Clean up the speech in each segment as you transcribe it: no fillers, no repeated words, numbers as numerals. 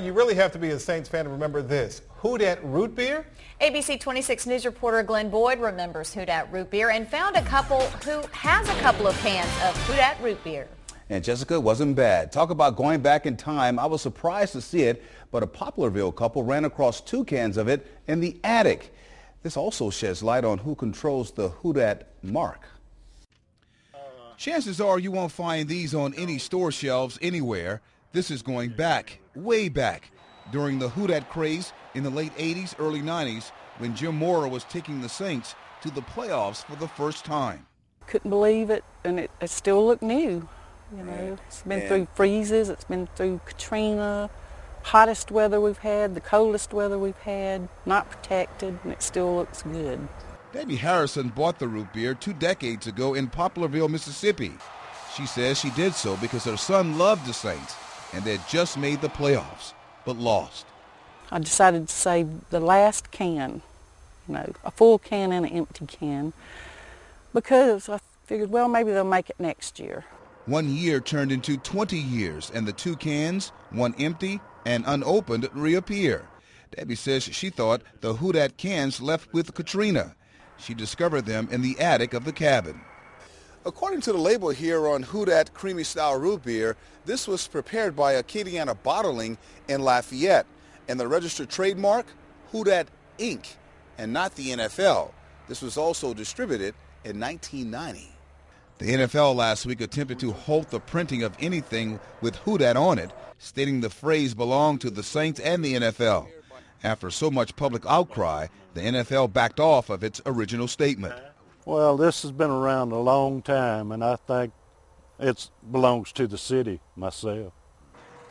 You really have to be a Saints fan to remember this. Who Dat root beer? ABC 26 News reporter Glenn Boyd remembers Who Dat root beer and found a couple who has a couple of cans of Who Dat root beer. And Jessica, it wasn't bad. Talk about going back in time. I was surprised to see it, but a Poplarville couple ran across 2 cans of it in the attic. This also sheds light on who controls the Who Dat mark. Chances are you won't find these on any store shelves anywhere. This is going back, way back, during the Who Dat craze in the late 80s, early 90s, when Jim Mora was taking the Saints to the playoffs for the first time. Couldn't believe it, and it still looked new. You know, it's been through freezes, it's been through Katrina, hottest weather we've had, the coldest weather we've had, not protected, and it still looks good. Debbie Harrison bought the root beer 2 decades ago in Poplarville, Mississippi. She says she did so because her son loved the Saints and they had just made the playoffs, but lost. I decided to save the last can, you know, a full can and an empty can, because I figured, well, maybe they'll make it next year. 1 year turned into 20 years, and the 2 cans, one empty and unopened, reappear. Debbie says she thought the Who Dat cans left with Katrina. She discovered them in the attic of the cabin. According to the label here on Who Dat Creamy Style Root Beer, this was prepared by Acadiana Bottling in Lafayette, and the registered trademark, Who Dat Inc., and not the NFL. This was also distributed in 1990. The NFL last week attempted to halt the printing of anything with Who Dat on it, stating the phrase belonged to the Saints and the NFL. After so much public outcry, the NFL backed off of its original statement. Well, this has been around a long time, and I think it belongs to the city myself.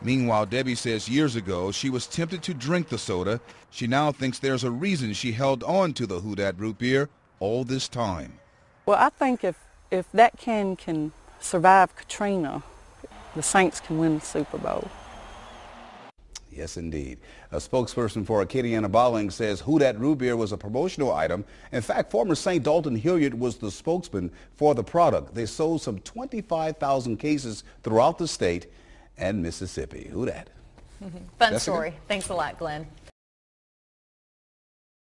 Meanwhile, Debbie says years ago she was tempted to drink the soda. She now thinks there's a reason she held on to the Who Dat root beer all this time. Well, I think if that can survive Katrina, the Saints can win the Super Bowl. Yes, indeed. A spokesperson for Acadiana Bottling says Who Dat root beer was a promotional item. In fact, former Saint Dalton Hilliard was the spokesman for the product. They sold some 25,000 cases throughout the state and Mississippi. Who Dat? Fun story. Thanks a lot, Glenn.